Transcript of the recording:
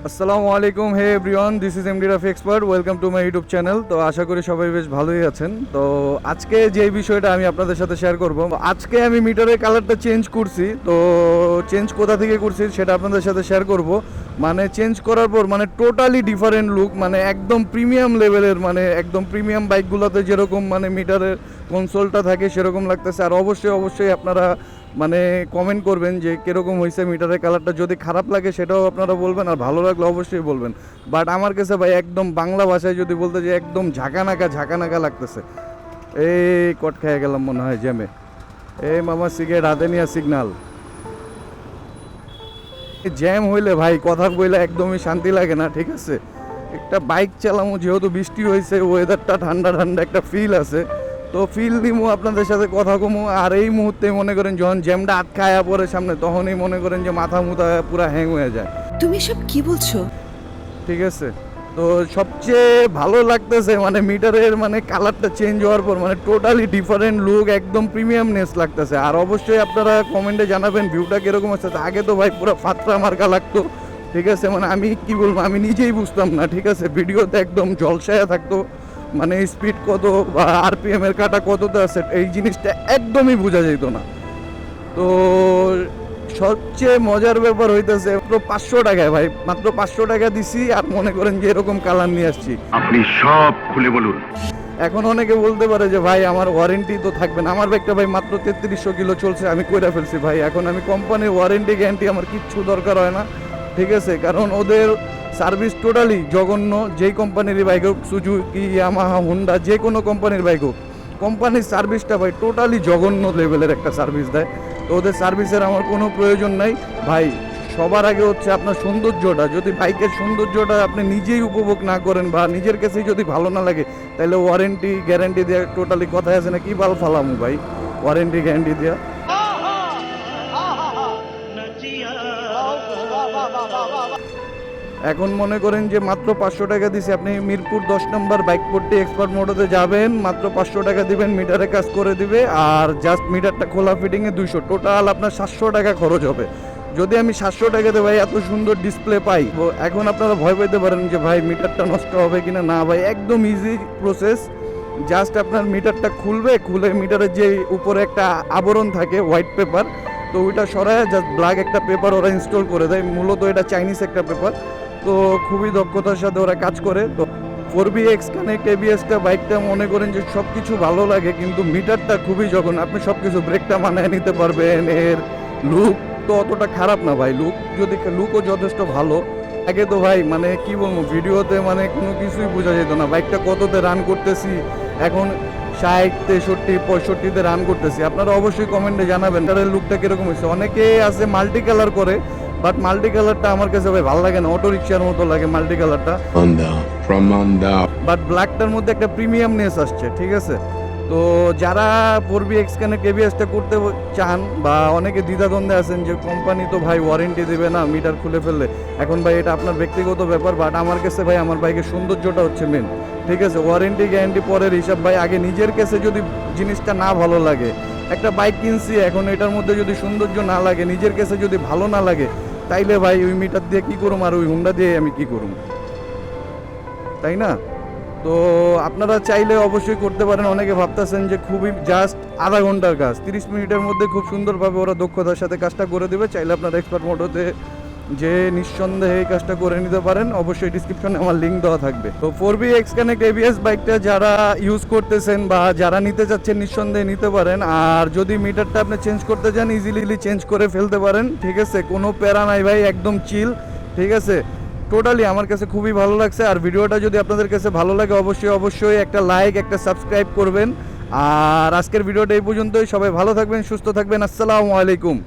আসসালামু আলাইকুম, hey everyone, this is MD Rafi expert. Welcome to my YouTube channel. তো আশা করি সবাই বেশ ভালোই আছেন। তো আজকে যে বিষয়টা আমি আপনাদের সাথে শেয়ার করব, আজকে আমি মিটারের কালারটা চেঞ্জ করছি। তো চেঞ্জ কোথা থেকে করছি সেটা আপনাদের সাথে শেয়ার করব। মানে চেঞ্জ করার পর মানে টোটালি ডিফারেন্ট লুক, মানে একদম প্রিমিয়াম লেভেলের, মানে একদম প্রিমিয়াম বাইকগুলোতে যেরকম মানে মিটারের কনসোলটা থাকে সেরকম লাগতেছে। আর অবশ্যই আপনারা মানে কমেন্ট করবেন যে কীরকম হয়েছে মিটারের কালারটা। যদি খারাপ লাগে সেটাও আপনারা বলবেন, আর ভালো লাগলে অবশ্যই বলবেন। বাট আমার কাছে ভাই একদম বাংলা ভাষায় যদি বলতে যে একদম ঝাঁকানাকা লাগতেছে। এই কট খেয়ে গেলাম মনে হয় জ্যামে। এই মামা সিগারেট হাতে নিয়ে সিগনাল। জ্যাম হইলে ভাই কথা বইলে একদমই শান্তি লাগে না, ঠিক আছে। একটা বাইক চালামো, যেহেতু বৃষ্টি হয়েছে, ওয়েদারটা ঠান্ডা একটা ফিল আছে। তো ফিল দিমু, আপনাদের সাথে কথা কমু। আর এই মুহূর্তে মনে করেন যখন জ্যামটা আটকায়া পড়ে সামনে, তখনই মনে করেন যে মাথা পুরো হ্যাং হয়ে যায়। তুমি সব কি বলছো? ঠিক আছে। তো সবচেয়ে ভালো লাগতেছে মানে মিটারের মানে কালারটা চেঞ্জ হওয়ার পর মানে টোটালি ডিফারেন্ট লুক, একদম প্রিমিয়ামনেস লাগতেছে। আর অবশ্যই আপনারা কমেন্টে জানাবেন ভিউটা কীরকম আছে। আগে তো ভাই পুরো ফাতরা মার্কা লাগতো, ঠিক আছে। মানে আমি কি বলবো, আমি নিজেই বুঝতাম না, ঠিক আছে। ভিডিওতে একদম জলসায়া থাকতো, মানে স্পিড কত বা আরপিএম এর কাটা কততে আছে এই জিনিসটা একদমই বোঝা যেত না। তো সবচেয়ে মজার ব্যাপার হইতেছে মাত্র 500 টাকায় ভাই, মাত্র 500 টাকা দিছি আর মনে করেন যে এরকম কালার নিয়ে আসছি। আপনি সব খুলে বলুন। এখন অনেকে বলতে পারে যে ভাই আমার ওয়ারেন্টি তো থাকবে না। আমার বাইকটা ভাই মাত্র 3300 কিলো চলছে, আমি কইরা ফেলছি ভাই। এখন আমি কোম্পানির ওয়ারেন্টি গ্যারান্টি আমার কিচ্ছু দরকার হয় না, ঠিক আছে। কারণ ওদের সার্ভিস টোটালি জঘন্য। যেই কোম্পানিরই বাইক হোক, সুজুকি, ইয়ামাহা, হোন্ডা, যে কোনো কোম্পানির বাইক হোক, কোম্পানির সার্ভিসটা ভাই টোটালি জঘন্য লেভেলের একটা সার্ভিস দেয়। তো ওদের সার্ভিসের আমার কোনো প্রয়োজন নাই ভাই। সবার আগে হচ্ছে আপনার সৌন্দর্যটা। যদি বাইকের সৌন্দর্যটা আপনি নিজেই উপভোগ না করেন বা নিজের কাছেই যদি ভালো না লাগে, তাহলে ওয়ারেন্টি গ্যারান্টি দেওয়া টোটালি কথাই আছে না, কি বাল ফালামু ভাই ওয়ারেন্টি গ্যারান্টি দেওয়া। এখন মনে করেন যে মাত্র 500 টাকা দিছি, আপনি মিরপুর 10 নম্বর বাইক পট্টি এক্সপার্ট মোটরতে যাবেন, মাত্র 500 টাকা দিবেন, মিটারে কাজ করে দিবে। আর জাস্ট মিটারটা খোলা ফিটিংয়ে 200, টোটাল আপনার 700 টাকা খরচ হবে। যদি আমি 700 টাকাতে ভাই এত সুন্দর ডিসপ্লে পাই, এখন আপনারা ভয় পেতে পারেন যে ভাই মিটারটা নষ্ট হবে কিনা। না ভাই, একদম ইজি প্রসেস। জাস্ট আপনার মিটারটা খুলে মিটারের যে উপরে একটা আবরণ থাকে হোয়াইট পেপার, তো ওইটা সরায় জাস্ট ব্ল্যাক একটা পেপার ওরা ইনস্টল করে দেয়। মূলত এটা চাইনিজ একটা পেপার, তো খুবই দক্ষতার সাথে ওরা কাজ করে। তো 4BX কানেক্ট এবিএসটা বাইকটা মনে করেন যে সব কিছু ভালো লাগে, কিন্তু মিটারটা খুবই যখন আপনি সব কিছু ব্রেকটা মানায় নিতে পারবেন। এর লুক তো অতটা খারাপ না ভাই, লুকও যথেষ্ট ভালো। আগে তো ভাই মানে কি বলবো, ভিডিওতে মানে কোনো কিছুই বোঝা যেত না বাইকটা কততে রান করতেছি। এখন 60, 63, 65-তে রান করতেছি। আপনারা অবশ্যই কমেন্টে জানাবেন তার লুকটা কীরকম হয়েছে। অনেকে আছে মাল্টি কালার করে, বাট মাল্টি কালারটা আমার কাছে ভাই ভালো লাগে না, অটো রিক্সার মতো লাগে মাল্টি কালারটা। বাট ব্ল্যাকটার মধ্যে একটা প্রিমিয়ামনেস আসছে, ঠিক আছে। তো যারা 4BX কানেক্ট এবিএসটা করতে চান বা অনেকে দ্বিধাদ্বন্দ্বে আছেন যে কোম্পানি তো ভাই ওয়ারেন্টি দেবে না মিটার খুলে ফেললে, এখন ভাই এটা আপনার ব্যক্তিগত ব্যাপার। বাট আমার কাছে ভাই আমার বাইকের সৌন্দর্যটা হচ্ছে মেন, ঠিক আছে। ওয়ারেন্টি গ্যারান্টি পরের হিসাব ভাই। আগে নিজের কাছে যদি জিনিসটা না ভালো লাগে, একটা বাইক কিনছি, এখন এটার মধ্যে যদি সৌন্দর্য না লাগে, নিজের কাছে যদি ভালো না লাগে, তাইলে ভাই ওই মিটার দিয়ে কী করুম আর ওই হুন্ডা দিয়ে আমি কী করুম, তাই না? তো আপনারা চাইলে অবশ্যই করতে পারেন। অনেকে ভাবতেছেন যে খুবই জাস্ট আধা ঘন্টার কাজ, 30 মিনিটের মধ্যে খুব সুন্দরভাবে ওরা দক্ষতার সাথে কাজটা করে দেবে। চাইলে আপনারা এক্সপার্ট মোটরতে যে নিঃসন্দেহে এই কাজটা করে নিতে পারেন। অবশ্যই ডিসক্রিপশনে আমার লিঙ্ক দেওয়া থাকবে। তো 4BX কানেক্ট এবিএস বাইকটা যারা ইউজ করতেছেন বা যারা নিতে চাচ্ছেন নিঃসন্দেহে নিতে পারেন। আর যদি মিটারটা আপনি চেঞ্জ করতে চান, ইজিলি চেঞ্জ করে ফেলতে পারেন, ঠিক আছে। কোনো প্যারা নাই ভাই, একদম চিল, ঠিক আছে। টোটালি আমার কাছে খুবই ভালো লাগছে। আর ভিডিওটা যদি আপনাদের কাছে ভালো লাগে, অবশ্যই একটা লাইক, একটা সাবস্ক্রাইব করবেন। আর আজকের ভিডিওটা এই পর্যন্তই। সবাই ভালো থাকবেন, সুস্থ থাকবেন। আসসালামু আলাইকুম।